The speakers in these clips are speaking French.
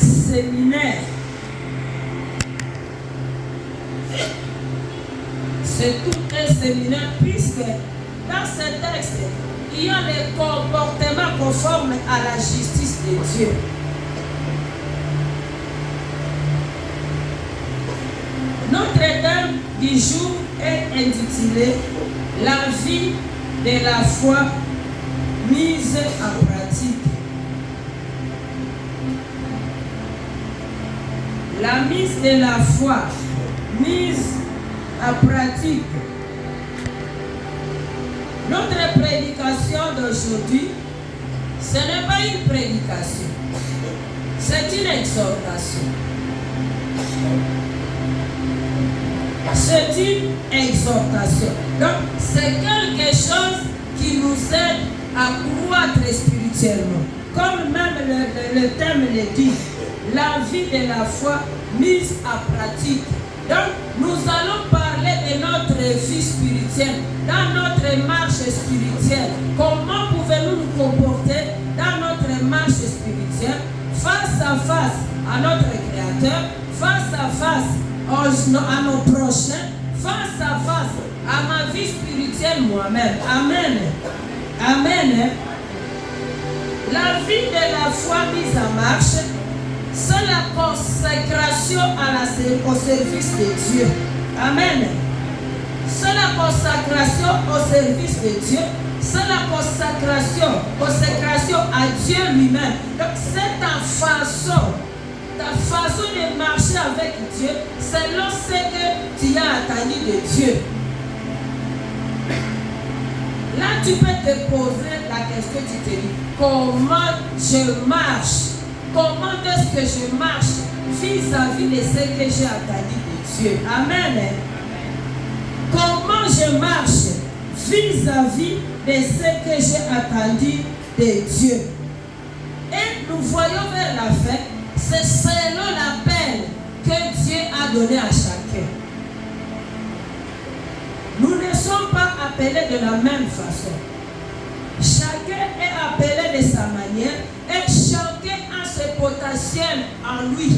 séminaire. C'est tout un séminaire puisque dans ce texte, il y a les comportements conformes à la justice de Dieu. Notre thème du jour est intitulé « La vie de la foi mise en pratique ». La mise de la foi mise en pratique. Notre prédication d'aujourd'hui, ce n'est pas une prédication, c'est une exhortation. C'est une exhortation. Donc, c'est quelque chose qui nous aide à croître spirituellement. Comme même le thème le dit, la vie de la foi mise en pratique. Donc, nous allons parler de notre vie spirituelle, dans notre marche spirituelle. Comment pouvons-nous nous comporter dans notre marche spirituelle, face à face à notre Créateur, face à face à nos prochains, face à face à ma vie spirituelle moi-même. Amen. Amen. La vie de la foi mise en marche, c'est la consécration au service de Dieu. Amen. C'est la consécration au service de Dieu. C'est la consécration à Dieu lui-même. Donc c'est ta façon de marcher avec Dieu selon ce que tu as attendu de Dieu. Là, tu peux te poser la question, tu te dis, comment je marche? Comment est-ce que je marche vis-à-vis de ce que j'ai attendu de Dieu? Amen. Comment je marche vis-à-vis de ce que j'ai attendu de Dieu? Et nous voyons vers la fin, c'est selon l'appel que Dieu a donné à chacun. Nous ne sommes pas appelés de la même façon. Chacun est appelé de sa manière et chacun a ce potentiel en lui.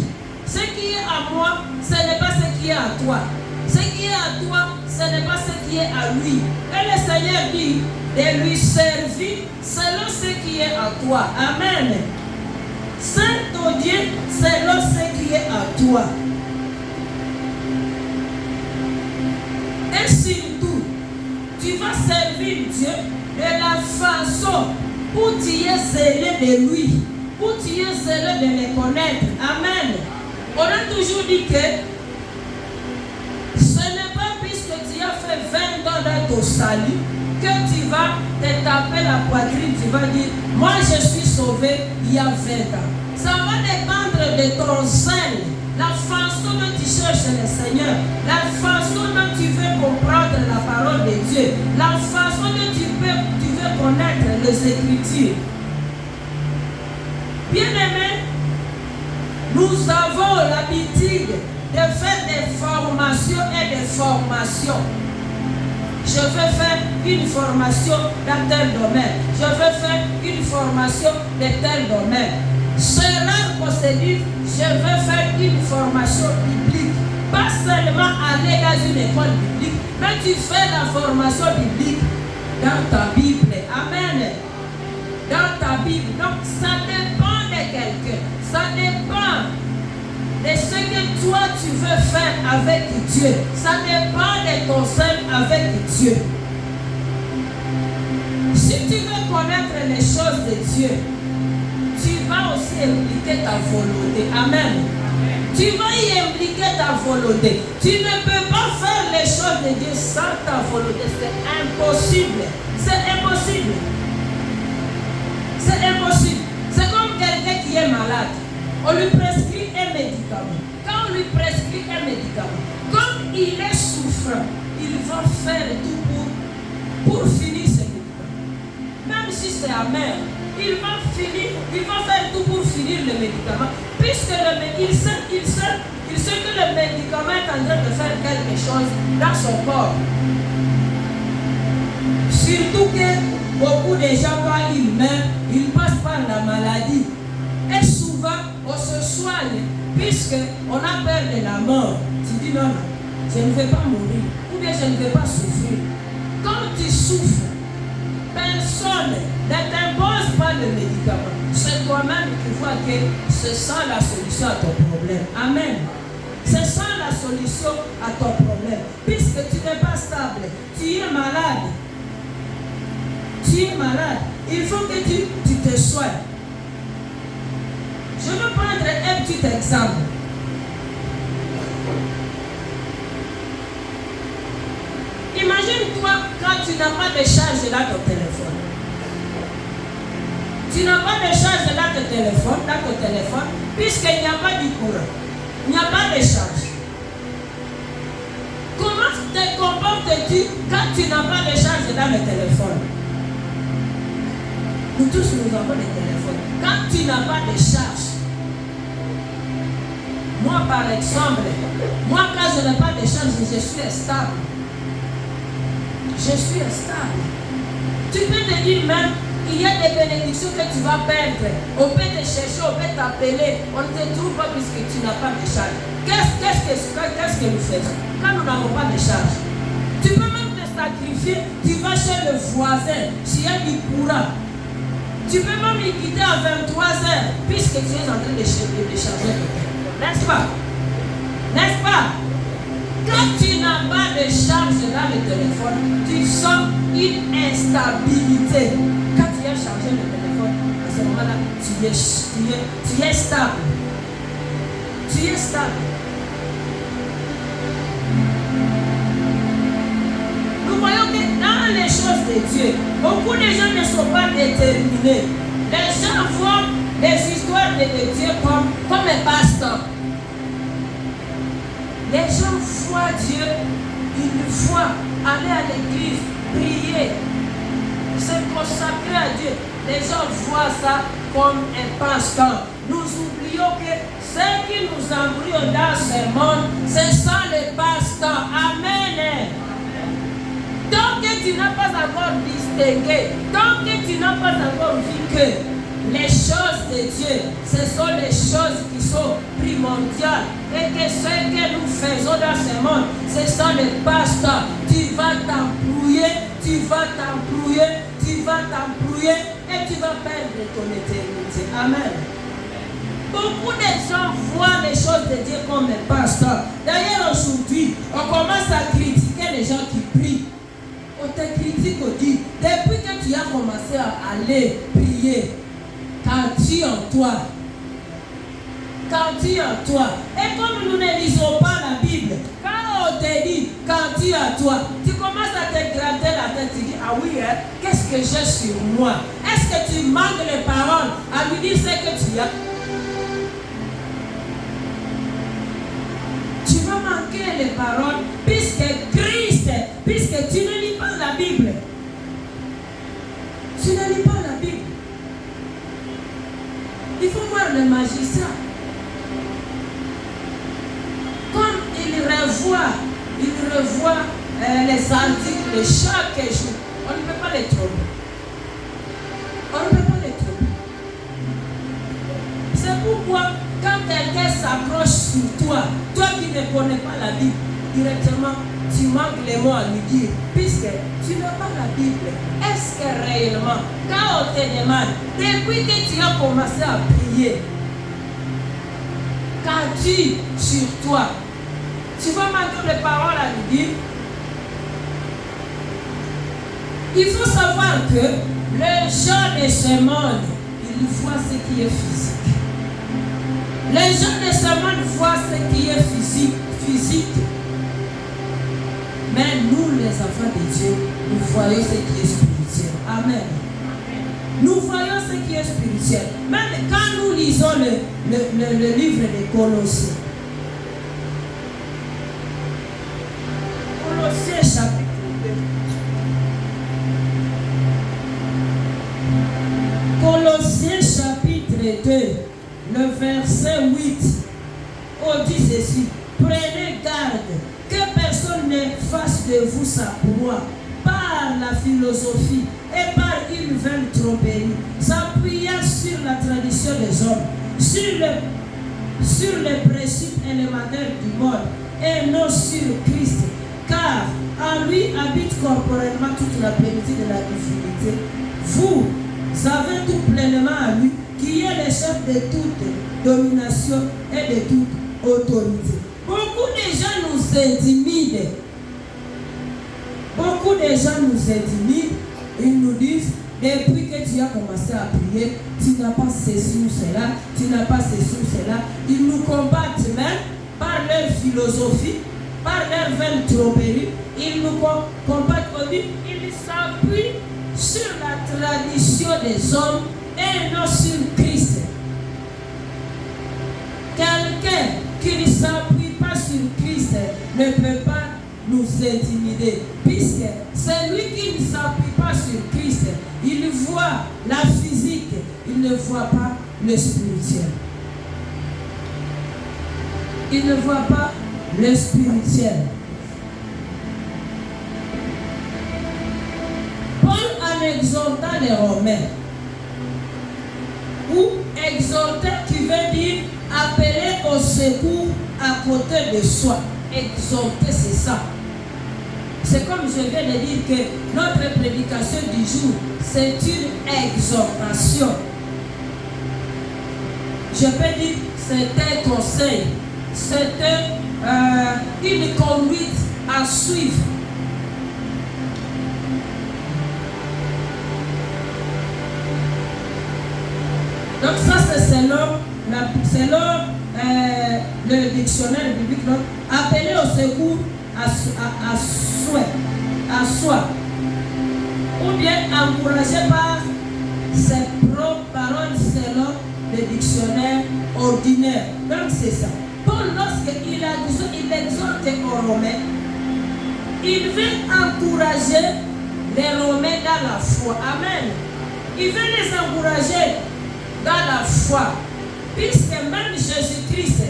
Ce qui est à moi, ce n'est pas ce qui est à toi. Ce qui est à toi, ce n'est pas ce qui est à lui. Et le Seigneur dit de lui servir selon ce qui est à toi. Amen. Sers ton Dieu selon ce qui est à toi. Et surtout, tu vas servir Dieu de la façon où tu es zélé de lui, où tu es zélé de le connaître. Amen. On a toujours dit que ce n'est pas puisque tu as fait 20 ans dans ton salut que tu vas te taper la poitrine, tu vas dire, moi je suis sauvé il y a 20 ans. Ça va dépendre de ton zèle, la façon dont tu cherches le Seigneur, la façon dont tu veux comprendre la parole de Dieu, la façon dont tu veux connaître les Écritures. Bien-aimés, nous avons l'habitude de faire des formations et des formations. Je veux faire une formation dans tel domaine. Je veux faire une formation dans tel domaine. C'est rare qu'on se dise, je veux faire une formation biblique. Pas seulement aller dans une école biblique, mais tu fais la formation biblique dans ta Bible. Amen. Dans ta Bible. Donc ça dépend de quelqu'un. Ça dépend de ce que toi tu veux faire avec Dieu. Ça dépend de ton zèle avec Dieu. Si tu veux connaître les choses de Dieu, tu vas aussi impliquer ta volonté. Amen. Tu vas y impliquer ta volonté. Tu ne peux pas faire les choses de Dieu sans ta volonté. C'est impossible. C'est impossible. C'est impossible. C'est comme quelqu'un qui est malade. On lui prescrit un médicament. Quand on lui prescrit un médicament, comme il est souffrant, il va faire tout pour finir ce médicament. Même si c'est amer, il va faire tout pour finir le médicament. Puisque il sait que le médicament est en train de faire quelque chose dans son corps. Surtout que beaucoup de gens, quand ils meurent, ils passent par la maladie. Et souvent, on se soigne, puisqu'on a peur de la mort. Tu dis non, non, je ne vais pas mourir, ou bien je ne vais pas souffrir. Quand tu souffres, personne ne t'impose pas le médicament. C'est toi-même qui vois que c'est ça la solution à ton problème. Amen. C'est ça la solution à ton problème. Puisque tu n'es pas stable, tu es malade. Tu es malade. Il faut que tu te soignes. Je veux prendre un petit exemple. Imagine-toi quand tu n'as pas de charge dans ton téléphone. Tu n'as pas de charge dans ton téléphone, puisqu'il n'y a pas de courant. Il n'y a pas de charge. Comment te comportes-tu quand tu n'as pas de charge dans le téléphone? Nous tous, nous avons des téléphones. Quand tu n'as pas de charge, moi par exemple, quand je n'ai pas de charge, je suis stable. Je suis stable. Tu peux te dire même, il y a des bénédictions que tu vas perdre. On peut te chercher, on peut t'appeler, on ne te trouve pas puisque tu n'as pas de charge. Qu'est-ce que nous faisons quand nous n'avons pas de charge? Tu peux même te sacrifier, tu vas chez le voisin, s'il y a du courant. Tu peux même y quitter à 23h, puisque tu es en train de charger le téléphone. N'est-ce pas? N'est-ce pas? Quand tu n'as pas de charge dans le téléphone, tu sens une instabilité. Quand tu as chargé le téléphone, à ce moment-là, tu es stable. Tu es stable. Nous voyons que dans les choses de Dieu, beaucoup de gens ne sont pas déterminés. Les gens voient les histoires de Dieu comme un passe-temps. Les gens voient Dieu, ils voient aller à l'église, prier, se consacrer à Dieu. Les gens voient ça comme un passe-temps. Nous oublions que ce qui nous embrouille dans ce monde, ce sont les passe-temps. Amen. Tant que tu n'as pas encore distingué, tant que tu n'as pas encore vu que les choses de Dieu, ce sont les choses qui sont primordiales et que ce que nous faisons dans ce monde, ce sont les passe-temps. Tu vas t'embrouiller, tu vas t'embrouiller et tu vas perdre ton éternité. Amen. Beaucoup de gens voient les choses de Dieu comme des passe-temps. D'ailleurs, aujourd'hui, on commence à critiquer les gens qui prient. On te critique, on dit, depuis que tu as commencé à aller prier, qu'as-tu en toi? Qu'as-tu en toi? Et comme nous ne lisons pas la Bible, quand on te dit qu'as-tu en toi, tu commences à te gratter la tête, tu dis, ah oui, hein, qu'est-ce que j'ai sur moi? Est-ce que tu manques les paroles à lui dire ce que tu as? Tu vas manquer les paroles puisque tu ne lis pas la Bible. Tu ne lis pas la Bible. Il faut voir le magicien. Comme il revoit les articles chaque jour. On ne peut pas les tromper. On ne peut pas les tromper. C'est pourquoi quand quelqu'un s'approche sur toi, toi qui ne connais pas la Bible, directement, tu manques les mots à lui dire, puisque tu n'as pas la Bible. Est-ce que réellement, quand on te demande, depuis que tu as commencé à prier, qu'as-tu sur toi? Tu vas manquer les paroles à lui dire. Il faut savoir que les gens de ce monde, ils voient ce qui est physique. Les gens de ce monde voient ce qui est physique. Mais nous, les enfants de Dieu, nous voyons ce qui est spirituel. Amen. Nous voyons ce qui est spirituel. Même quand nous lisons le livre des Colossiens. Colossiens chapitre 2. Colossiens chapitre 2, le verset 8. On dit ceci. Prenez garde que personne ne fasse de vous sa proie par la philosophie et par une vaine tromperie, s'appuyant sur la tradition des hommes sur les principes élémentaires du monde et non sur Christ, car en lui habite corporellement toute la plénitude de la divinité. Vous avez tout pleinement à lui, qui est le chef de toute domination et de toute autorité. Beaucoup de gens nous intimident. Beaucoup de gens nous intimident. Ils nous disent, depuis que tu as commencé à prier, tu n'as pas ceci ou cela, tu n'as pas ceci ou cela. Ils nous combattent même par leur philosophie, par leur vaine tromperie. Ils nous combattent au but. Ils s'appuient sur la tradition des hommes et non sur Christ. Quelqu'un qui ne s'appuie pas sur Christ ne peut pas nous intimider, puisque celui qui ne s'appuie pas sur Christ, il voit la physique, il ne voit pas le spirituel. Il ne voit pas le spirituel. Paul, en exhortant les Romains, ou exhorter qui veut dire appeler au secours à côté de soi. Exhorter, c'est ça. C'est comme je viens de dire que notre prédication du jour, c'est une exhortation. Je peux dire c'est un conseil, c'est une conduite à suivre. Donc ça c'est selon le dictionnaire biblique, appeler au secours à soi, ou bien encouragé par ses propres paroles selon le dictionnaire ordinaire. Donc c'est ça. Paul, lorsqu'il exhorte aux Romains, il veut encourager les Romains dans la foi. Amen. Il veut les encourager dans la foi. Puisque même Jésus-Christ,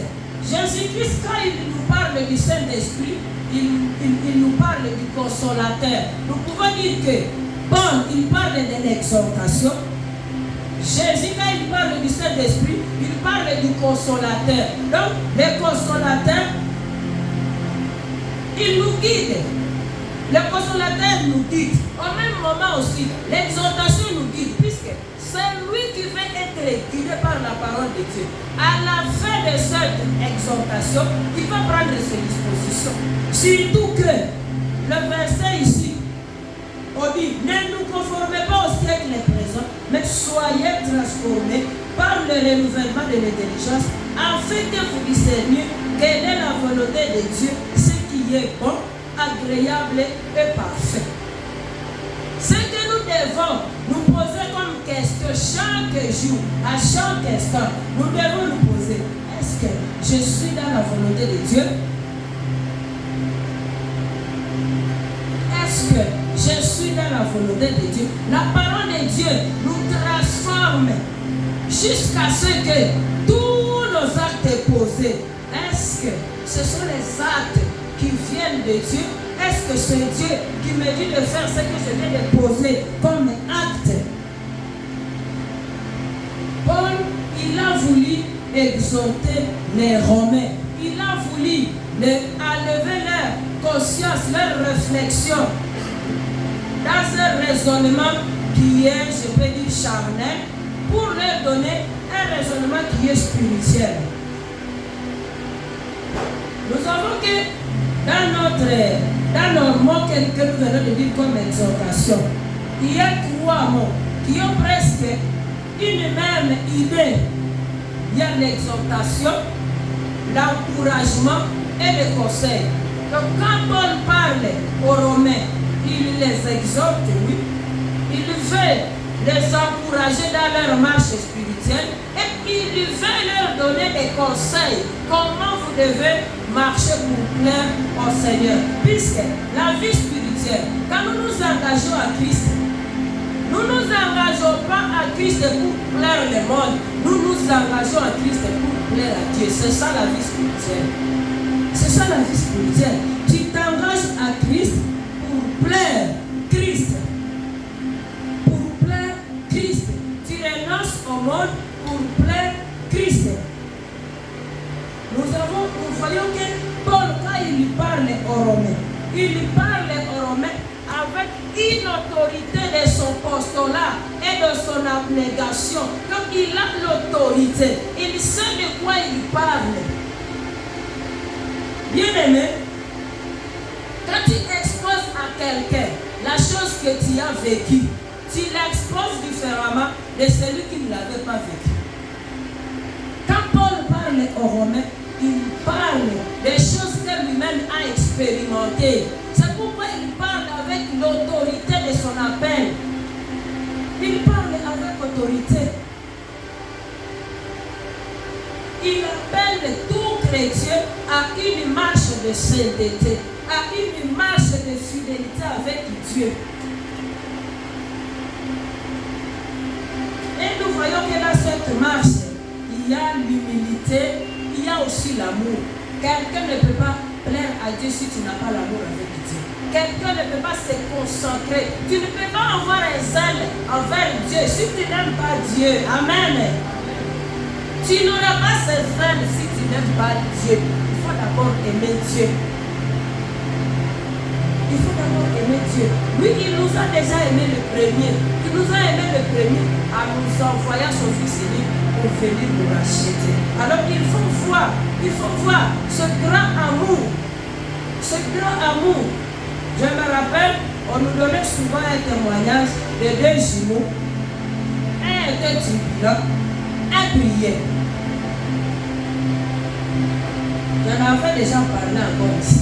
quand il nous parle du Saint-Esprit, il nous parle du consolateur. Nous pouvons dire que, bon, il parle de l'exhortation. Jésus, quand il parle du Saint-Esprit, il parle du consolateur. Donc, le consolateur, il nous guide. Le consolateur nous guide. Au même moment aussi, l'exhortation nous guide, puisque c'est lui qui veut être guidé par la parole de Dieu. À la fin de cette exhortation, il va prendre ses dispositions. Surtout que le verset ici, on dit, ne nous conformez pas au siècle présent, mais soyez transformés par le renouvellement de l'intelligence, afin que vous discerniez quelle est la volonté de Dieu, ce qui est bon, agréable et parfait. Ce que nous devons nous poser comme question chaque jour, à chaque instant, nous devons nous poser, est-ce que je suis dans la volonté de Dieu? Est-ce que je suis dans la volonté de Dieu? La parole de Dieu nous transforme jusqu'à ce que tous nos actes posés, est-ce que ce sont les actes qui viennent de Dieu? Est-ce que c'est Dieu qui me dit de faire ce que je viens de poser comme acte? Paul, il a voulu exhorter les Romains. Il a voulu enlever leur conscience, leur réflexion dans un raisonnement qui est, je peux dire, charnel, pour leur donner un raisonnement qui est spirituel. Nous savons que dans nos mots que nous venons de dire comme exhortation, il y a 3 mots qui ont presque une même idée. Il y a l'exhortation, l'encouragement et le conseil. Donc quand Paul parle aux Romains, il les exhorte, oui. Il veut les encourager dans leur marche spirituelle et il veut leur donner des conseils. Comment vous devez marcher pour plaire au Seigneur. Puisque la vie spirituelle, quand nous nous engageons à Christ, nous ne nous engageons pas à Christ pour plaire le monde. Nous nous engageons à Christ pour plaire à Dieu. C'est ça la vie spirituelle. C'est ça la vie spirituelle. Tu t'engages à Christ pour plaire Christ. Pour plaire Christ. Tu renonces au monde pour plaire Christ. nous voyons que Paul, quand il lui parle aux Romains, il lui parle aux Romains avec une autorité de son postulat et de son abnégation. Donc il a l'autorité. Il sait de quoi il parle. Bien-aimé, quand tu exposes à quelqu'un la chose que tu as vécue, tu l'exposes différemment de celui qui ne l'avait pas vécu. Quand Paul parle aux Romains, il parle des choses que lui-même a expérimentées. C'est pourquoi il parle avec l'autorité de son appel. Il parle avec autorité. Il appelle tout chrétien à une marche de sainteté, à une marche de fidélité avec Dieu. Et nous voyons que dans cette marche, il y a l'humilité, il y a aussi l'amour. Quelqu'un ne peut pas plaire à Dieu si tu n'as pas l'amour avec Dieu. Quelqu'un ne peut pas se concentrer. Tu ne peux pas avoir un zèle envers Dieu si tu n'aimes pas Dieu. Amen. Tu n'auras pas ce zèle si tu n'aimes pas Dieu. Il faut d'abord aimer Dieu. Il faut d'abord aimer Dieu. Lui, il nous a déjà aimé le premier. Il nous a aimé le premier en nous envoyant son Fils unique pour venir nous racheter. Alors il faut voir ce grand amour. Ce grand amour. Je me rappelle, on nous donnait souvent un témoignage de deux jumeaux. Un était turbulent, un priait. J'en avais déjà parlé encore ici.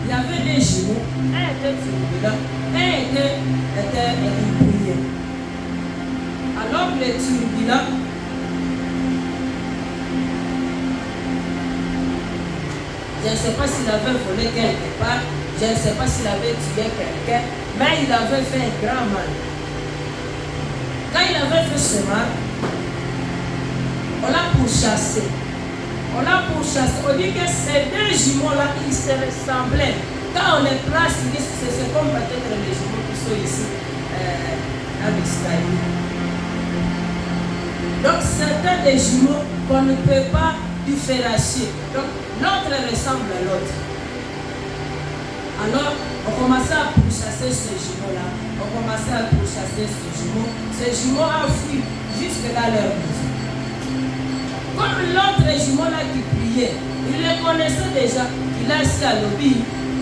Il y avait des jumeaux, un était turbulent, un était priait. Alors le turbulent, je ne sais pas s'il avait volé quelque part, je ne sais pas s'il avait tué quelqu'un, mais il avait fait un grand mal. Quand il avait fait ce mal, on l'a pourchassé. On dit que ces deux jumeaux-là, ils se ressemblaient. Quand on les place, c'est comme peut-être les jumeaux qui sont ici à l'Israël. Donc, certains des jumeaux qu'on ne peut pas différencier. Donc, l'autre ressemble à l'autre. Alors, on commençait à pourchasser ces jumeaux-là. Ces jumeaux ont fui jusque dans leur maison. Comme l'autre jumeau-là qui priait, il les connaissait déjà. Il a assis à l'obéi.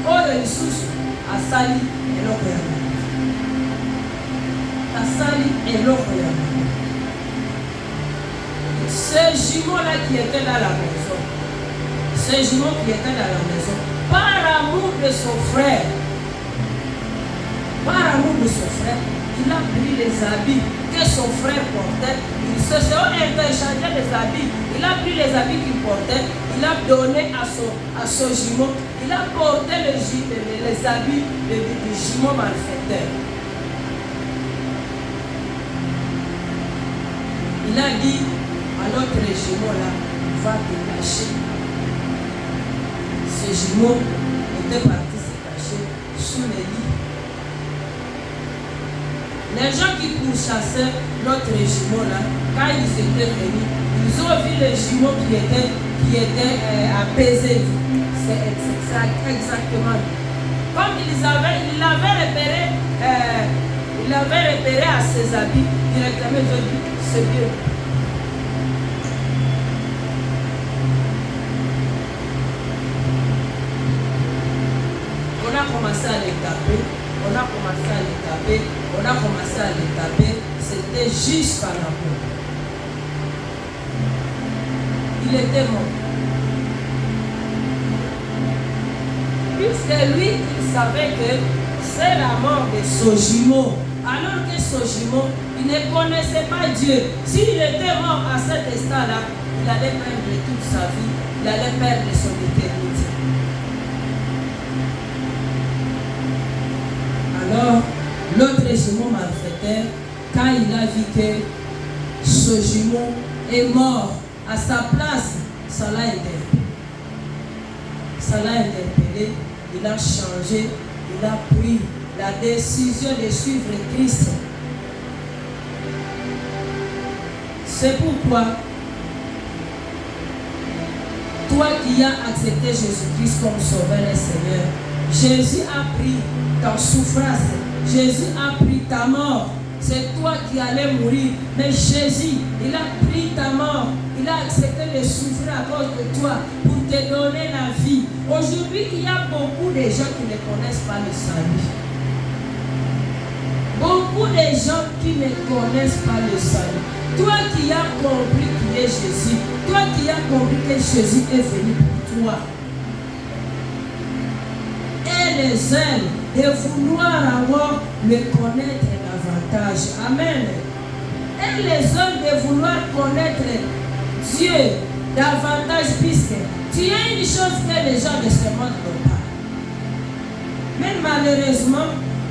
Or, les ressources à Sali et l'Okoyama. Ces jumeaux-là qui étaient dans la maison, par amour de son frère, il a pris les habits que son frère portait. Ils se sont interchangés les habits. Il a pris les habits qu'il portait. Il a donné à son jumeau. Il a porté les habits du jumeau malfaiteur. Il a dit à l'autre jumeau là, va te cacher. Ce jumeau était parti se cacher sous les lits. Les gens qui pourchassaient notre jumeau là, quand ils étaient venus, ils ont vu le jumeau qui était apaisé. C'est ça exactement. Comme il l'avait repéré à ses habits, directement ils ont dit, c'est bien. On a commencé à les taper, c'était juste par l'amour. Il était mort. Puisque lui, il savait que c'est la mort de son jumeau. Alors que son jumeau, il ne connaissait pas Dieu. S'il était mort à cet instant-là, il allait perdre toute sa vie, il allait perdre son éternité. Alors, l'autre jumeau malfaiteur, quand il a vu que ce jumeau est mort à sa place, ça l'a interpellé, il a changé, il a pris la décision de suivre Christ. C'est pourquoi toi qui as accepté Jésus-Christ comme Sauveur et Seigneur. Jésus a pris ta souffrance. Jésus a pris ta mort. C'est toi qui allais mourir. Mais Jésus, il a pris ta mort. Il a accepté de souffrir à cause de toi pour te donner la vie. Aujourd'hui, il y a beaucoup de gens qui ne connaissent pas le salut. Beaucoup de gens qui ne connaissent pas le salut. Toi qui as compris qui est Jésus. Toi qui as compris que Jésus est venu pour toi. Et les ailes de vouloir avoir le connaître davantage. Amen. Et les hommes de vouloir connaître Dieu davantage, puisque tu as une chose que les gens de ce monde n'ont pas. Mais malheureusement,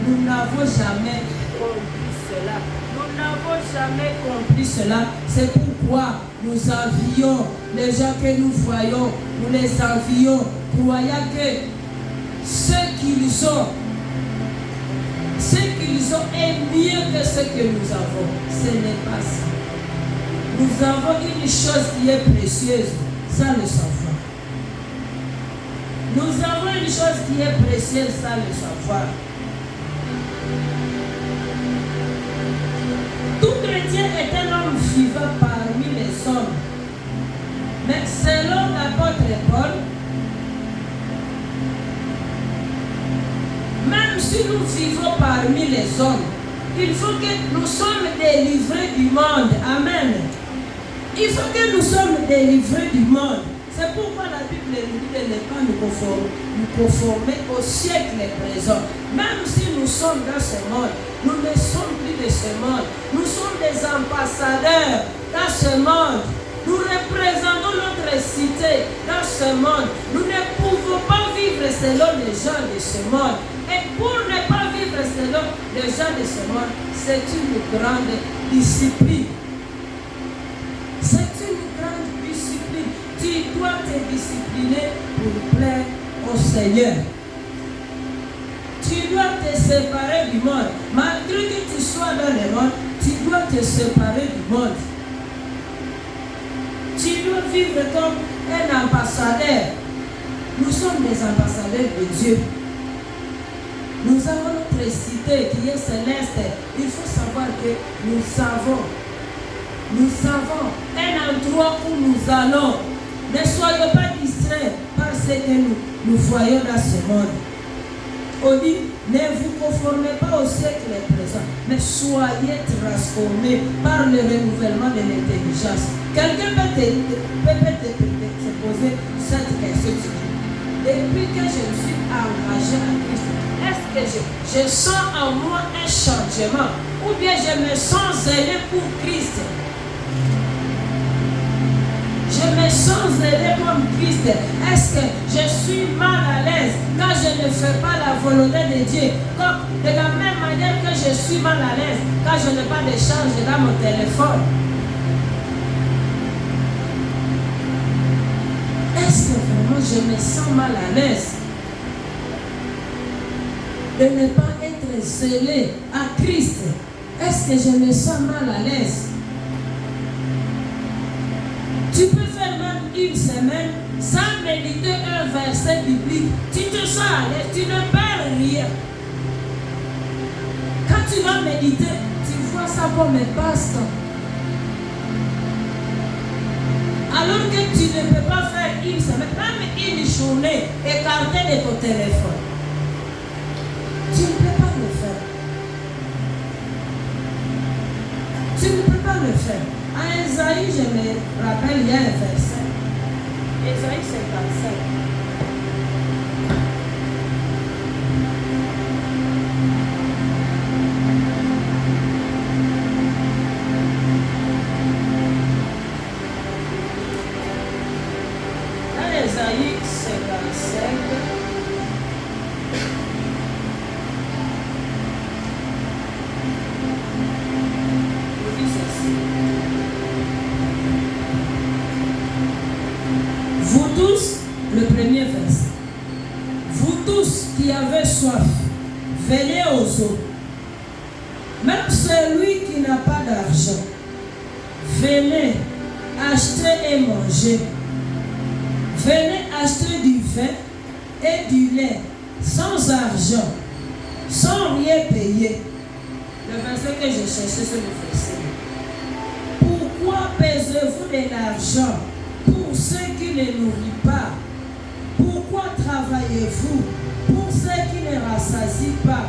nous n'avons jamais compris cela. Nous n'avons jamais compris cela. C'est pourquoi nous envions les gens que nous voyons. Nous les envions, croyant que ce qu'ils ont est mieux que ce que nous avons. Ce n'est pas ça. Nous avons une chose qui est précieuse, sans le savoir. Nous avons une chose qui est précieuse, sans le savoir. Tout chrétien est un homme vivant parmi les hommes. Mais selon l'apôtre Paul, même si nous vivons parmi les hommes, il faut que nous sommes délivrés du monde. Amen. Il faut que nous sommes délivrés du monde. C'est pourquoi la Bible nous dit de ne pas nous conformer au siècle présent. Même si nous sommes dans ce monde, nous ne sommes plus de ce monde. Nous sommes des ambassadeurs dans ce monde. Nous représentons notre cité dans ce monde. Nous ne pouvons pas vivre selon les gens de ce monde. Et pour ne pas vivre selon les gens de ce monde, c'est une grande discipline. C'est une grande discipline. Tu dois te discipliner pour plaire au Seigneur. Tu dois te séparer du monde. Malgré que tu sois dans le monde, tu dois te séparer du monde. Tu dois vivre comme un ambassadeur. Nous sommes des ambassadeurs de Dieu. Nous avons notre cité qui est céleste. Il faut savoir que nous savons un endroit où nous allons. Ne soyons pas distraits par ce que nous voyons dans ce monde. On dit, ne vous conformez pas au siècle présent, mais soyez transformés par le renouvellement de l'intelligence. Quelqu'un peut te poser cette question. Depuis que je me suis engagé à Christ, est-ce que je sens en moi un changement ou bien je me sens zélé pour Christ? Je me sens zélé comme Christ. Est-ce que je suis mal à l'aise quand je ne fais pas la volonté de Dieu? Comme de la même manière que je suis mal à l'aise quand je n'ai pas de charge dans mon téléphone. Est-ce que vraiment je me sens mal à l'aise de ne pas être zélé à Christ? Est-ce que je me sens mal à l'aise? Tu peux faire même une semaine sans méditer un verset biblique. Tu te sens à l'aise, tu ne perds rien. Quand tu vas méditer, tu vois ça comme un passe-temps. Alors que tu ne peux pas faire une semaine, même une journée, écarté de ton téléphone. Tu ne peux pas le faire. Tu ne peux pas le faire. À Esaïe, je me rappelle, il y a un verset. Esaïe 55. Esaïe 55. Il dit ceci. Vous tous, le premier verset. Vous tous qui avez soif, venez aux eaux. Même celui qui n'a pas d'argent, venez acheter et manger. venez acheter du vin et du lait sans argent, sans rien payer. Le verset que j'ai cherché, c'est le verset. Pourquoi pèsez-vous de l'argent pour ceux qui ne nourrissent pas? Pourquoi travaillez-vous pour ceux qui ne rassasient pas?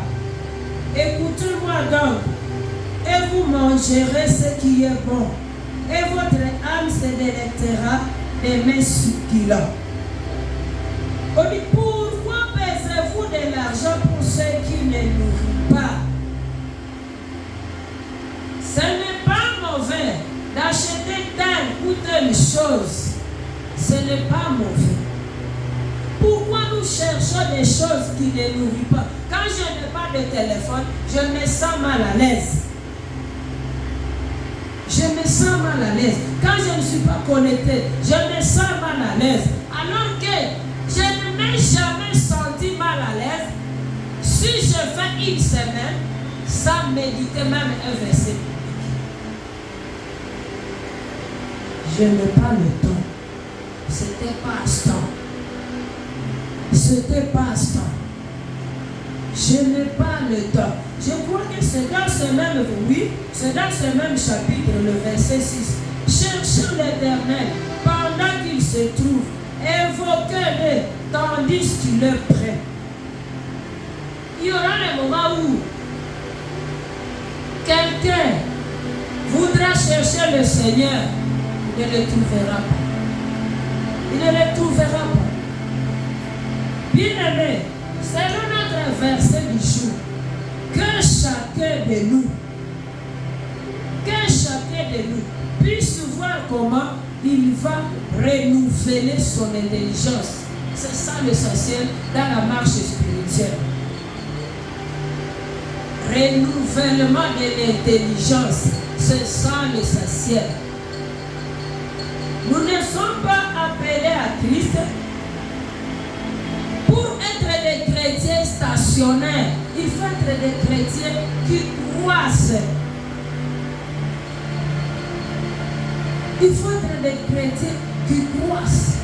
Écoutez-moi donc, et vous mangerez ce qui est bon, et votre âme se délectera des mets succulents. On dit, pourquoi pèsez-vous de l'argent pour ceux qui ne nourrissent pas? Ce n'est pas mauvais d'acheter telle ou telle chose. Ce n'est pas mauvais. Pourquoi nous cherchons des choses qui ne nourrissent pas? Quand je n'ai pas de téléphone, je me sens mal à l'aise. Je me sens mal à l'aise. Quand je ne suis pas connecté, je me sens mal à l'aise. Alors que je ne m'ai jamais senti mal à l'aise. Si je fais une semaine sans méditer même un verset. Je n'ai pas le temps. C'était passe-temps. C'était passe-temps. Je n'ai pas le temps. Je crois que c'est dans ce même, oui, c'est dans ce même chapitre, le verset 6. Cherchez l'Éternel pendant qu'il se trouve. Évoquez-le tandis qu'il est prêt. Il y aura des moments où quelqu'un voudra chercher le Seigneur. Il ne le trouvera pas. Il ne le trouvera pas. Bien-aimé, selon notre verset du jour, que chacun de nous puisse voir comment il va renouveler son intelligence. C'est ça l'essentiel dans la marche spirituelle. Renouvellement de l'intelligence, c'est ça l'essentiel. Nous ne sommes pas appelés à Christ pour être des chrétiens stationnaires. Il faut être des chrétiens qui croissent. Il faut être des chrétiens qui croissent.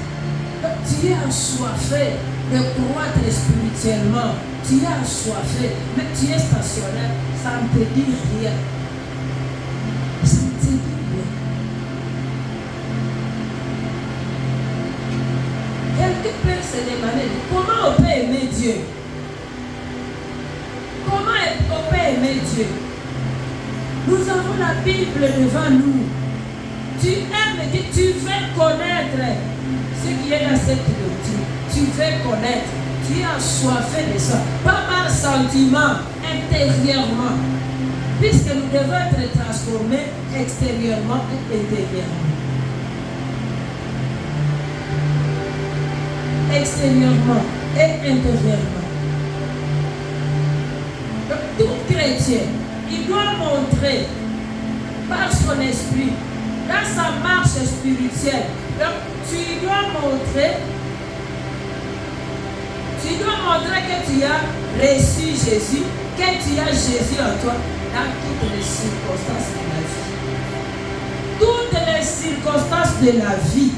Tu es assoiffé de croître spirituellement. Tu es assoiffé, mais tu es stationnaire. Ça ne te dit rien. Ça ne te dit rien. Quelqu'un peut se demander comment on peut aimer Dieu. Comment on peut aimer Dieu? Nous avons la Bible devant nous. Tu aimes, tu veux connaître ce qui est dans cette doctrine. Tu veux connaître. Tu es assoiffé de ça. Pas par sentiment, intérieurement. Puisque nous devons être transformés extérieurement et intérieurement. Extérieurement et intérieurement. Donc, tout chrétien, il doit montrer par son esprit, dans sa marche spirituelle. Donc, tu dois montrer que tu as reçu Jésus, que tu as Jésus en toi dans toutes les circonstances de la vie. Toutes les circonstances de la vie.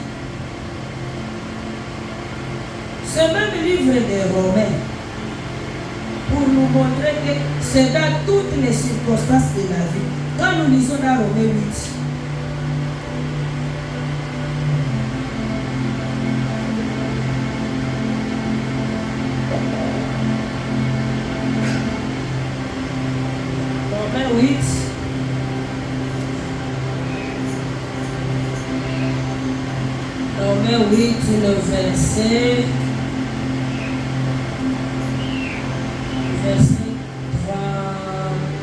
Ce même livre des Romains, pour nous montrer que c'est dans toutes les circonstances de la vie. Quand nous lisons dans Romains 8, Romains 8, Romains 8, le verset 3,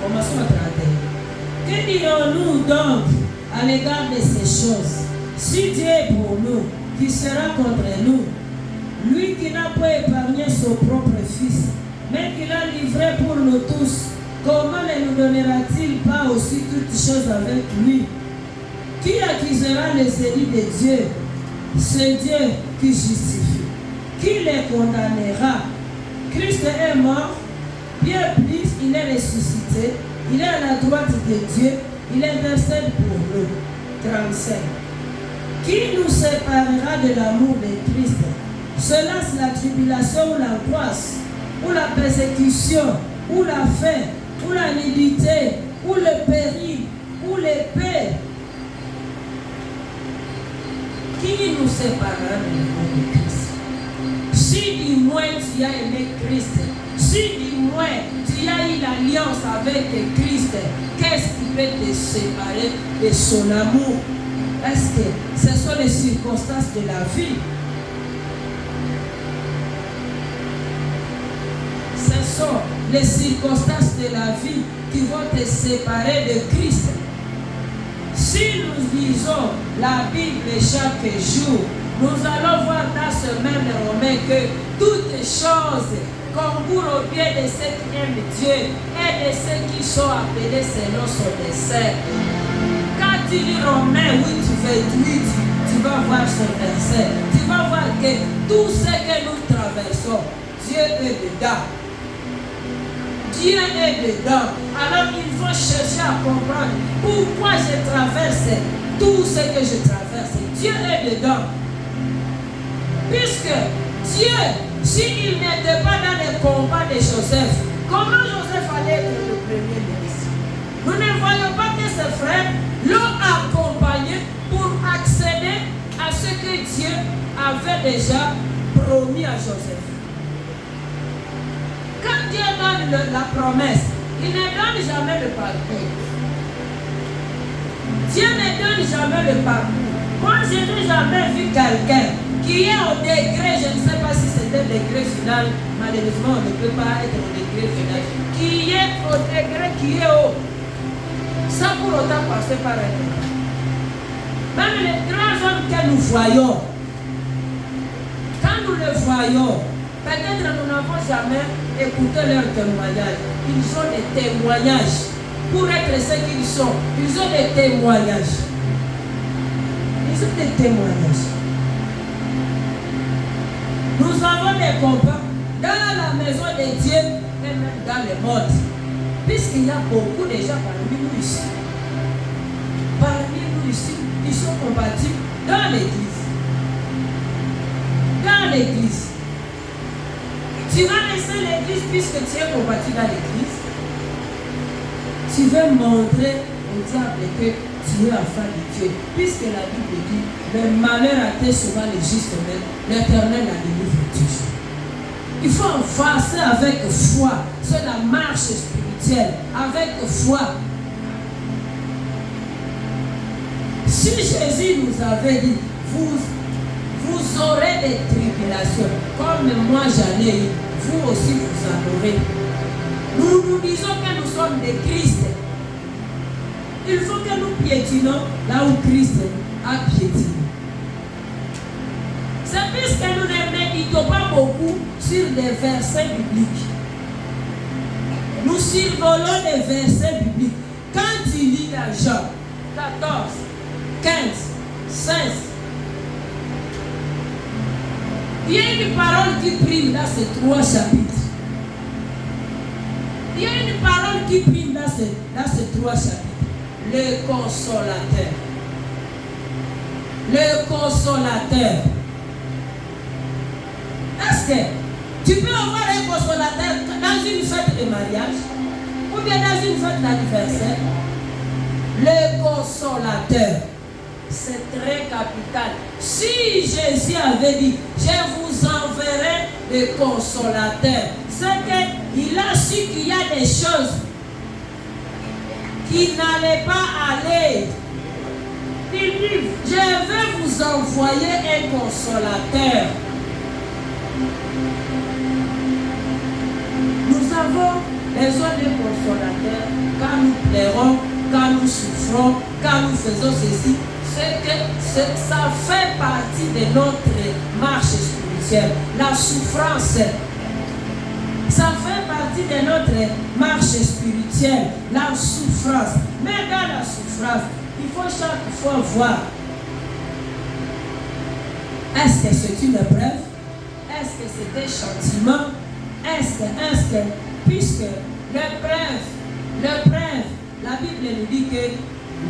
commençons à traiter. Que dirons-nous donc à l'égard de ces choses? Si Dieu est pour nous, qui sera contre nous? Lui qui n'a pas épargné son propre Fils, mais qui l'a livré pour nous tous, comment ne nous donnera-t-il pas aussi toutes choses avec lui? Qui accusera les élus de Dieu? C'est Dieu qui justifie. Qui les condamnera? Christ est mort, bien plus, il est ressuscité, il est à la droite de Dieu, il intercède pour nous. 35. Qui nous séparera de l'amour de Christ? Cela, c'est la tribulation ou l'angoisse, ou la persécution, ou la faim, ou la nudité, ou le péril, ou l'épée. Qui nous séparera de l'amour de Christ? Si du moins tu as aimé Christ, si du moins tu as eu l'alliance avec Christ, qu'est-ce qui peut te séparer de son amour? Est-ce que ce sont les circonstances de la vie? Ce sont les circonstances de la vie qui vont te séparer de Christ. Si nous lisons la Bible chaque jour, nous allons voir dans ce même Romain que toutes choses concourent au bien de ceux qui aiment Dieu et de ceux qui sont appelés selon son dessein. Quand tu lis Romains 8, 28, tu vas voir ce verset. Tu vas voir que tout ce que nous traversons, Dieu est dedans. Dieu est dedans. Alors il faut chercher à comprendre pourquoi je traverse tout ce que je traverse. Dieu est dedans. Puisque Dieu, s'il n'était pas dans les combats de Joseph, comment Joseph allait être le premier ministre? Nous ne voyons pas que ses frères l'ont accompagné pour accéder à ce que Dieu avait déjà promis à Joseph. Quand Dieu donne la promesse, il ne donne jamais le parcours. Dieu ne donne jamais le parcours. Moi, je n'ai jamais vu quelqu'un qui est au degré, je ne sais pas si c'est le degré final, malheureusement on ne peut pas être au degré final, qui est au degré qui est haut, sans pour autant passer par un autre. Même les grands hommes que nous voyons, quand nous les voyons, peut-être nous n'avons jamais écouté leurs témoignages. Ils ont des témoignages. Pour être ce qu'ils sont, ils ont des témoignages. Ils ont des témoignages. Nous avons des combats dans la maison de Dieu et même dans le monde. Puisqu'il y a beaucoup de gens parmi nous ici. Parmi nous ici, qui sont combattus dans l'église. Dans l'église. Tu vas laisser l'église puisque tu es combattu dans l'église. Tu veux montrer au diable que tu es enfant de Dieu. Puisque la Bible dit, le malheur atteint souvent les justes, mais l'Éternel la délivre toujours. Il faut avancer avec foi. C'est la marche spirituelle. Avec foi. Si Jésus nous avait dit, vous aurez des tribulations, comme moi j'en ai eu, vous aussi vous en aurez. Nous nous disons que nous sommes des Christ. Il faut que nous piétinons là où Christ a piétiné. C'est puisque nous ne méditons pas beaucoup sur des versets bibliques. Nous survolons des versets bibliques. Quand tu lis dans Jean 14, 15, 16, il y a une parole qui prime dans ces 3 chapitres. Il y a une parole qui prime dans ces 3 chapitres. Le consolateur. Le consolateur. Est-ce que tu peux avoir un consolateur dans une fête de mariage ou bien dans une fête d'anniversaire? Le consolateur. C'est très capital. Si Jésus avait dit, je vous enverrai le consolateur, c'est qu'il a su qu'il y a des choses qui n'allaient pas aller. Il dit, je vais vous envoyer un consolateur. Nous avons besoin d'un consolateur quand nous pleurons, quand nous souffrons, quand nous faisons ceci. C'est que ça fait partie de notre marche spirituelle. La souffrance, ça fait partie de notre marche spirituelle. La souffrance. Mais dans la souffrance, il faut chaque fois voir. Est-ce que c'est une épreuve? Est-ce que c'est un châtiment? Est-ce que, puisque l'épreuve, la Bible nous dit que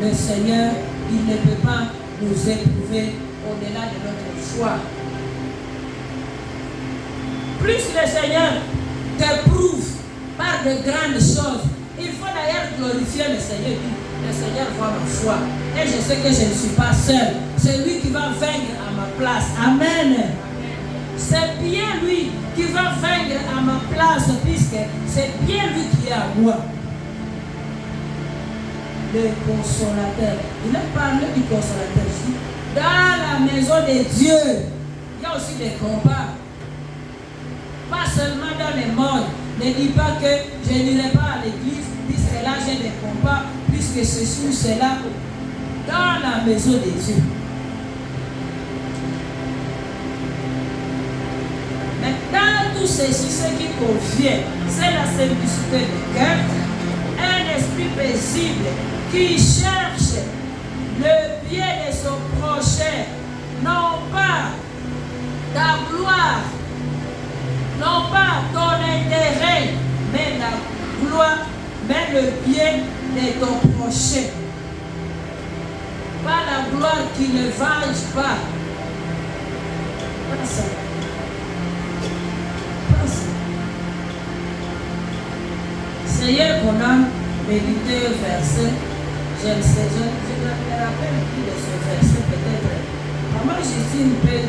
le Seigneur, il ne peut pas nous éprouver au-delà de notre foi. Plus le Seigneur t'éprouve par de grandes choses, il faut d'ailleurs glorifier le Seigneur. Le Seigneur voit ma foi. Et je sais que je ne suis pas seul. C'est lui qui va vaincre à ma place. Amen. C'est bien lui qui va vaincre à ma place, puisque c'est bien lui qui est à moi. Le consolateur. Il a parlé du consolateur ici. Dans la maison de Dieu, il y a aussi des combats. Pas seulement dans les mondes. Ne dis pas que je n'irai pas à l'église, puisque là j'ai des combats, puisque ceci ou cela. Dans la maison de Dieu. Mais dans tout ceci, ce qui convient, c'est la simplicité du cœur, un esprit paisible qui cherche le bien de son prochain, non pas ta gloire, non pas ton intérêt, mais la gloire, mais le bien de ton prochain. Pas la gloire qui ne venge pas. Pas ça. Pas ça. Seigneur, qu'on a médité un verset, je ne sais, je ne me rappelle plus de ce verset, peut-être. Maman Justine peut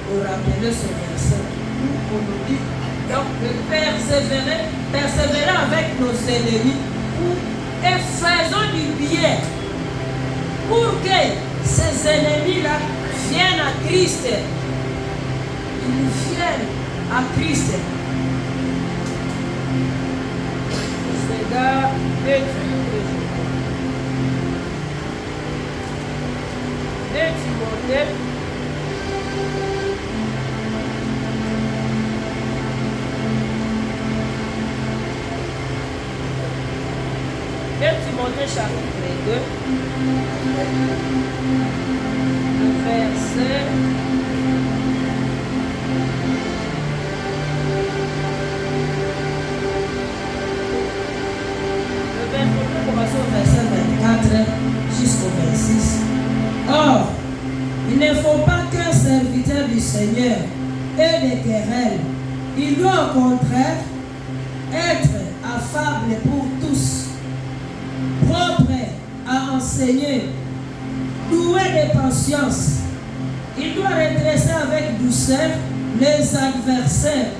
nous rappeler ce verset. On nous dit, donc, persévérer avec nos ennemis et faisons du bien pour que ces ennemis-là viennent à Christ. Ils viennent à Christ. C'est là, Timothée. Timothée chapitre 2, le verset 24 jusqu'au 26. Or, il ne faut pas qu'un serviteur du Seigneur ait des querelles. Il doit au contraire être affable pour tous, propre à enseigner, doué de patience. Il doit redresser avec douceur les adversaires,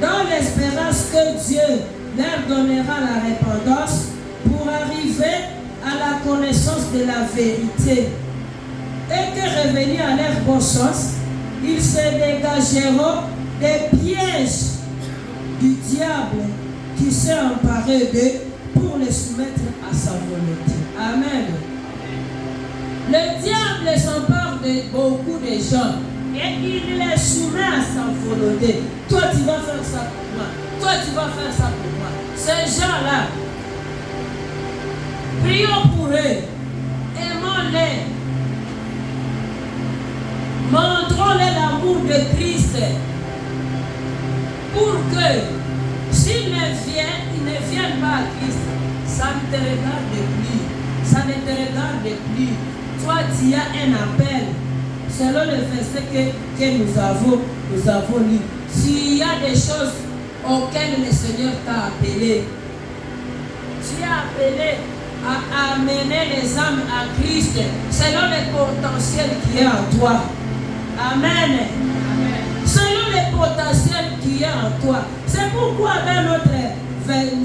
dans l'espérance que Dieu leur donnera la repentance pour arriver à la connaissance de la vérité, et que revenus à leur bon sens, ils se dégageront des pièges du diable qui s'est emparé d'eux pour les soumettre à sa volonté. Amen. Le diable s'empare de beaucoup de gens et il les soumet à sa volonté. Toi, tu vas faire ça pour moi. Toi, tu vas faire ça pour moi. Ces gens-là, prions pour eux. Aimons-les. Montrons-les l'amour de Christ. Pour que, s'ils ne viennent pas à Christ, ça ne te regarde plus. Ça ne te regarde plus. Toi, tu as un appel. Selon le verset que nous avons lu. S'il y a des choses auxquelles le Seigneur t'a appelé, tu es appelé à amener les âmes à Christ selon le potentiel qui est en toi. Amen. Amen. Selon le potentiel qui est en toi. C'est pourquoi dans notre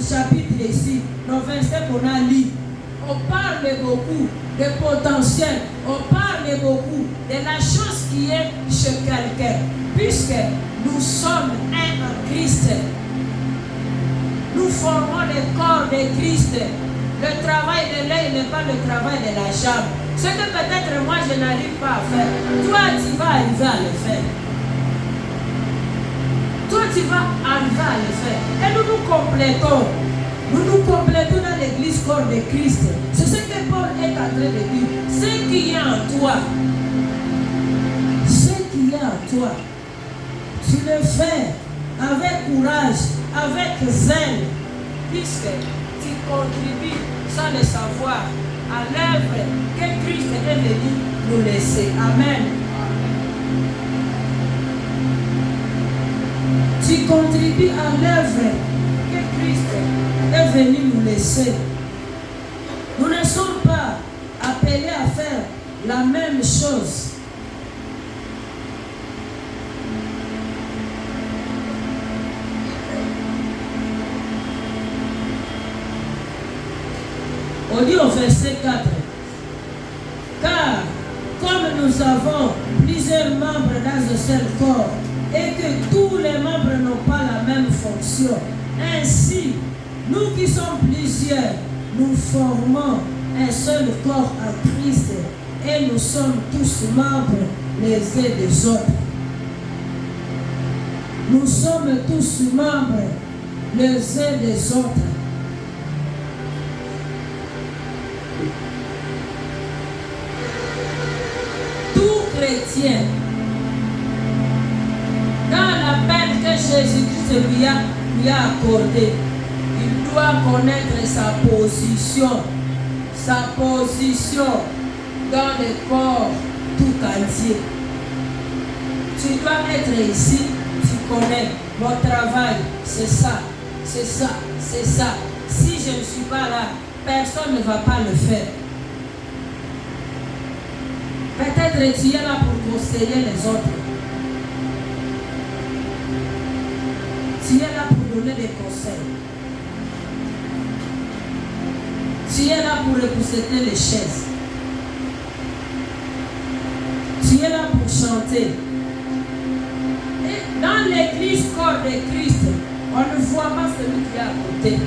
chapitre ici, dans le verset qu'on a lu, on parle beaucoup de potentiel, on parle beaucoup de la chose qui est chez quelqu'un, puisque nous sommes un en Christ. Nous formons le corps de Christ. Le travail de l'œil n'est pas le travail de la jambe. Ce que peut-être moi je n'arrive pas à faire, toi tu vas arriver à le faire. Toi tu vas arriver à le faire. Et nous nous complétons. Nous nous complétons dans l'église corps de Christ. C'est ce que Paul est en train de dire. Ce qui est en toi, ce qui est en toi, tu le fais avec courage, avec zèle, puisque tu contribues sans le savoir à l'œuvre que Christ est venu nous laisser. Amen. Tu contribues à l'œuvre que Christ est venu nous laisser. Nous ne sommes pas appelés à faire la même chose. On dit au verset 4, car comme nous avons plusieurs membres dans un seul corps et que tous les membres n'ont pas la même fonction, ainsi, nous qui sommes plusieurs, nous formons un seul corps à Christ et nous sommes tous membres les uns des autres. Nous sommes tous membres les uns des autres. Chrétien, dans l'appel que Jésus-Christ lui a accordé, il doit connaître sa position dans le corps tout entier. Tu dois être ici, tu connais mon travail, c'est ça, c'est ça, c'est ça. Si je ne suis pas là, personne ne va pas le faire. Peut-être tu es là pour conseiller les autres. Tu es là pour donner des conseils. Tu es là pour repousser les chaises. Tu es là pour chanter. Et dans l'église corps de Christ, on ne voit pas celui qui est à côté.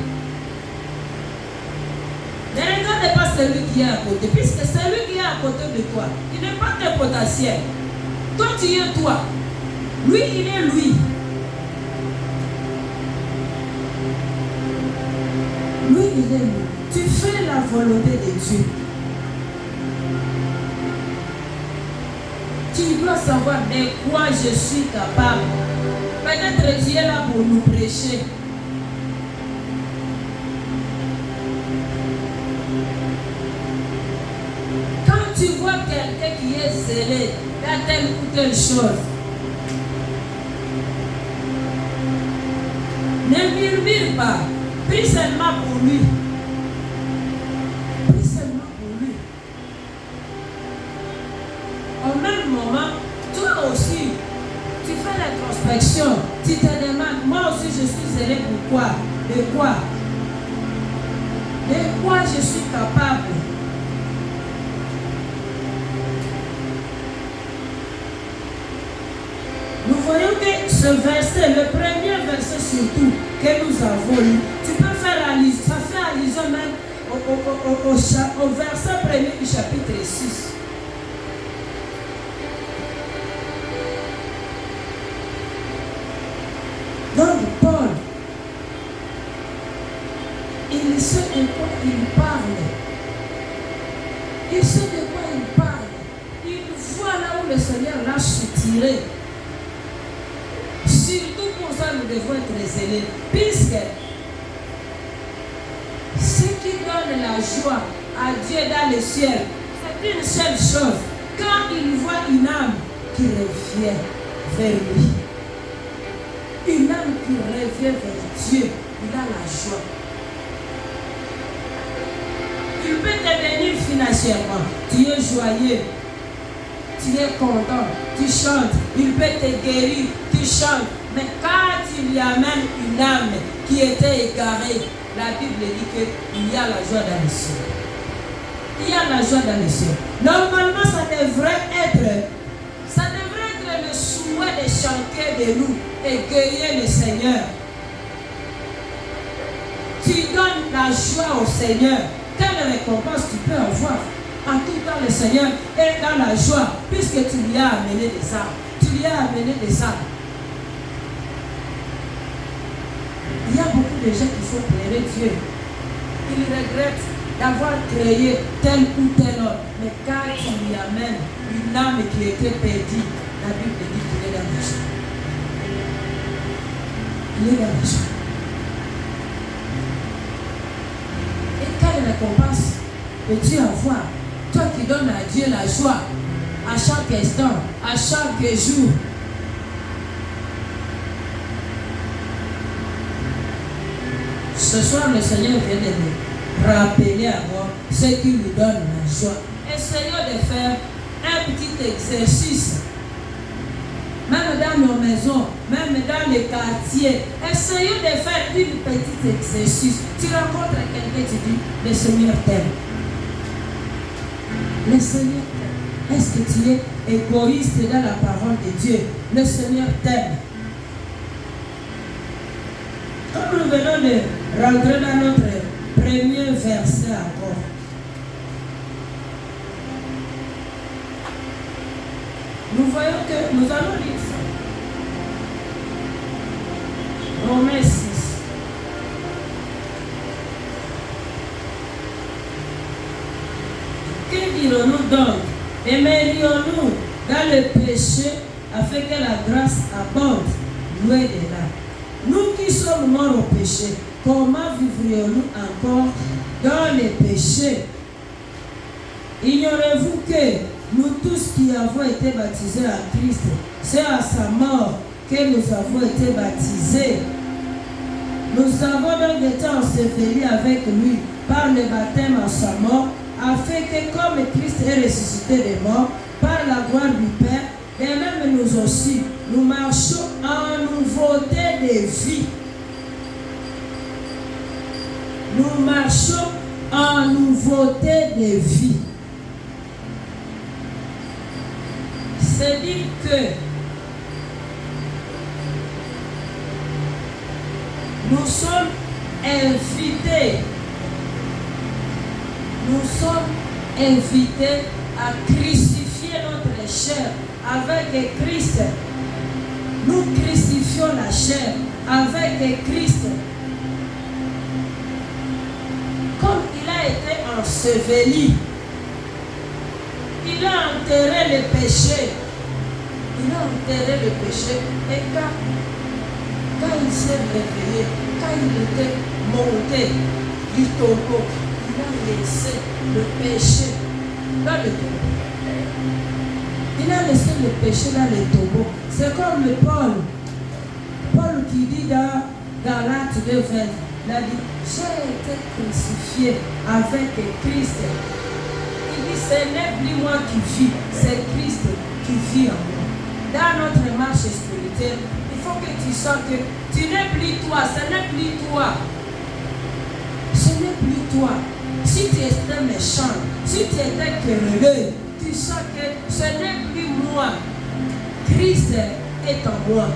Ne regarde pas celui qui est à côté, puisque celui qui est à côté de toi, il n'est pas tes potentiels. Toi, tu es toi. Lui, il est lui. Lui, il est lui. Tu fais la volonté de Dieu. Tu dois savoir de quoi je suis capable. Peut-être tu es là pour nous prêcher. Tu vois quelqu'un qui est zélé dans telle ou telle chose, ne murmure pas, prie seulement pour lui. Prie seulement pour lui. Au même moment, toi aussi, tu fais l'introspection, tu te demandes, moi aussi je suis zélé pourquoi? De quoi? De quoi je suis capable? Nous voyons que ce verset, le premier verset surtout que nous avons lu, tu peux faire allusion, ça fait allusion même au verset premier du chapitre 6. Donc Paul, il sait de quoi il parle. Il sait de quoi il parle. Il voit là où le Seigneur l'a soutiré. Surtout pour ça, nous devons être zélés, puisque ce qui donne la joie à Dieu dans le ciel, c'est une seule chose. Quand il voit une âme qui revient vers lui, une âme qui revient vers Dieu, il a la joie. Il peut devenir financièrement, tu es joyeux, tu es content, tu chantes, il peut te guérir, tu chantes. Mais quand il y amène une âme qui était égarée, la Bible dit qu'il y a la joie dans le ciel. Il y a la joie dans le ciel. Normalement, ça devrait être le souhait de chanter de nous et guérir le Seigneur. Tu donnes la joie au Seigneur. Quelle récompense tu peux avoir? En tout temps, le Seigneur est dans la joie, puisque tu lui as amené des âmes. Tu lui as amené des âmes. Il y a beaucoup de gens qui font pleurer Dieu. Ils regrettent d'avoir créé tel ou tel homme. Mais quand tu lui amènes une âme qui était perdue, la Bible dit qu'il est dans la joie. Il est dans la joie. Et quelle récompense peux-tu avoir? Toi qui donnes à Dieu la joie, à chaque instant, à chaque jour. Ce soir, le Seigneur vient de nous rappeler à moi ce qui nous donne la joie. Essayons de faire un petit exercice. Même dans nos maisons, même dans les quartiers, essayons de faire un petit exercice. Tu rencontres quelqu'un, tu dis, le Seigneur t'aime. Le Seigneur t'aime. Est-ce que tu es égoïste dans la parole de Dieu? Le Seigneur t'aime. Comme nous venons de rentrer dans notre premier verset encore. Nous voyons que nous allons lire ça. Romains 6. Que dirons-nous donc? Aimerions-nous dans le péché afin que la grâce abonde? Loin de là. Nous qui sommes morts au péché, comment vivrions-nous encore dans les péchés? Ignorez-vous que nous tous qui avons été baptisés à Christ, c'est à sa mort que nous avons été baptisés. Nous avons donc été ensevelis avec lui par le baptême en sa mort, afin que comme Christ est ressuscité des morts, par la gloire du Père, et même nous aussi, nous marchons en nouveauté de vie. Nous marchons en nouveauté de vie. C'est-à-dire que nous sommes invités. Nous sommes invités à crucifier notre chair avec Christ. Nous crucifions la chair avec Christ. Comme il a été enseveli, il a enterré le péché. Il a enterré le péché. Et quand il s'est réveillé, quand il était monté du tombeau, il a laissé le péché dans le tombeau. Il a laissé le péché dans le tombeau. C'est comme le Paul qui dit dans Galates 2:20, il a dit, j'ai été crucifié avec Christ. Il dit, ce n'est plus moi qui vis, c'est Christ qui vit en moi. Dans notre marche spirituelle, il faut que tu sens que tu n'es plus toi, ce n'est plus toi. Ce n'est plus toi. Si tu étais méchant, si tu étais querelleur, tu sens que ce n'est plus moi. Christ est en moi.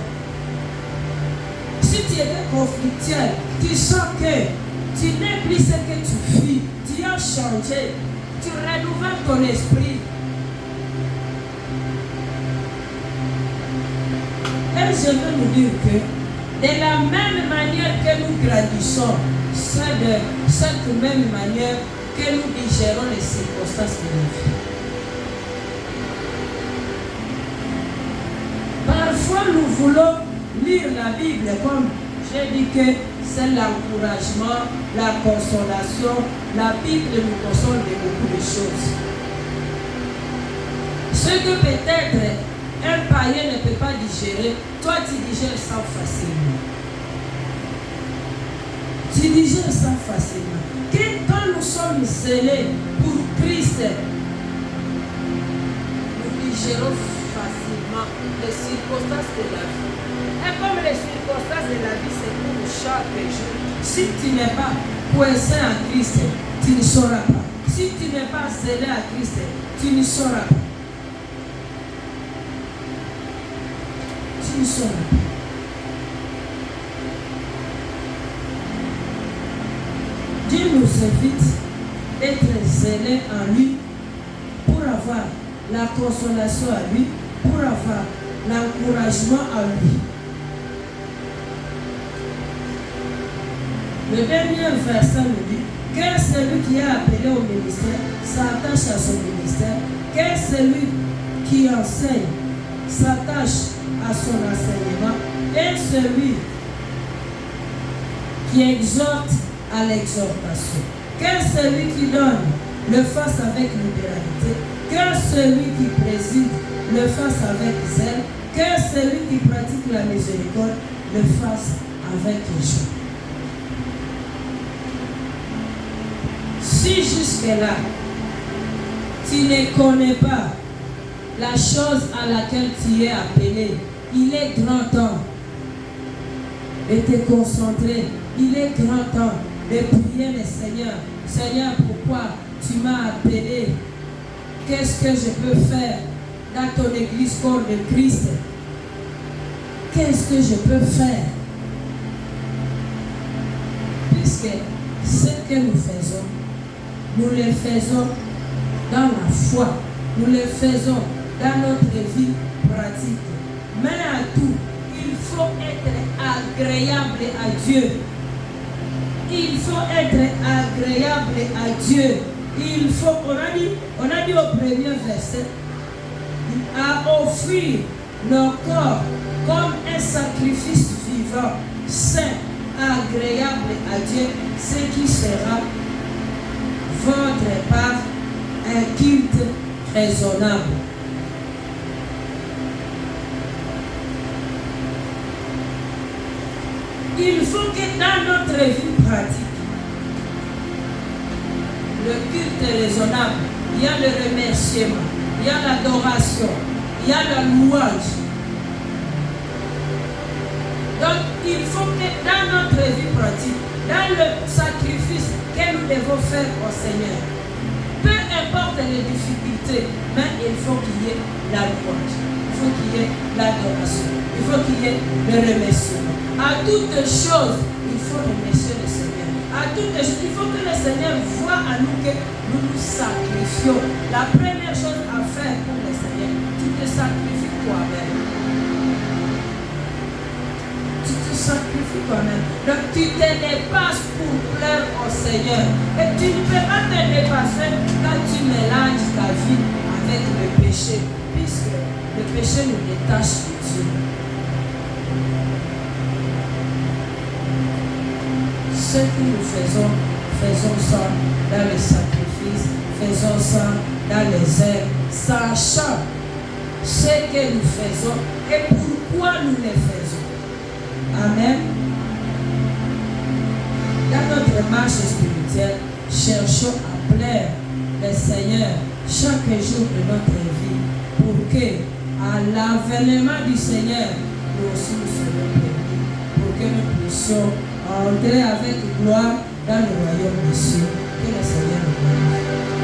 Si tu étais conflictuel, tu sens que tu n'es plus ce que tu vis. Tu as changé. Tu renouvelles ton esprit. Et je veux nous dire que de la même manière que nous grandissons, c'est de cette même manière que nous digérons les circonstances de la vie. Parfois, nous voulons lire la Bible comme j'ai dit que c'est l'encouragement, la consolation. La Bible nous console de beaucoup de choses. Ce que peut-être un païen ne peut pas digérer, toi tu digères ça facilement. Tu digères ça facilement. Quand nous sommes scellés pour Christ, nous digérons facilement les circonstances de la vie. Et comme les circonstances de la vie, c'est pour chaque jour. Si tu n'es pas coincé en Christ, tu ne sauras pas. Si tu n'es pas scellé à Christ, tu ne sauras pas. Tu ne sauras pas. Dieu nous invite d'être zélés en lui pour avoir la consolation à lui, pour avoir l'encouragement à lui. Le dernier verset nous dit que celui qui est appelé au ministère s'attache à son ministère, que celui qui enseigne s'attache à son enseignement, et celui qui exhorte à l'exhortation. Que celui qui donne le fasse avec libéralité, Que celui qui préside le fasse avec zèle, que celui qui pratique la miséricorde le fasse avec joie. Si jusque-là, tu ne connais pas la chose à laquelle tu es appelé, il est grand temps de te concentrer. Il est grand temps de prier le Seigneur. Seigneur, pourquoi tu m'as appelé? Qu'est-ce que je peux faire dans ton église corps de Christ? Qu'est-ce que je peux faire? Puisque ce que nous faisons, nous le faisons dans la foi. Nous le faisons dans notre vie pratique. Mais à tout, il faut être agréable à Dieu. Il faut être agréable à Dieu. Il faut, on a dit au premier verset, à offrir nos corps comme un sacrifice vivant, saint, agréable à Dieu, ce qui sera votre part un culte raisonnable. Il faut que dans notre vie pratique, le culte raisonnable, il y a le remerciement, il y a l'adoration, il y a la louange. Donc, il faut que dans notre vie pratique, dans le sacrifice que nous devons faire au Seigneur, peu importe les difficultés, mais il faut qu'il y ait la louange, il faut qu'il y ait l'adoration, il faut qu'il y ait le remerciement. À toutes choses, il faut remercier le Seigneur. À toutes choses, il faut que le Seigneur voie à nous que nous nous sacrifions. La première chose à faire pour le Seigneur, tu te sacrifies toi-même. Tu te sacrifies toi-même. Donc tu te dépasses pour plaire au Seigneur. Et tu ne peux pas te dépasser quand tu mélanges ta vie avec le péché. Puisque le péché nous détache de Dieu. Ce que nous faisons, faisons ça dans le sacrifice, faisons ça dans les airs, sachant ce que nous faisons et pourquoi nous le faisons. Amen. Dans notre marche spirituelle, cherchons à plaire le Seigneur chaque jour de notre vie pour que, à l'avènement du Seigneur, nous aussi nous soyons bénis, pour que nous puissions entrer avec gloire dans le royaume des cieux. Que le Seigneur nous bénisse.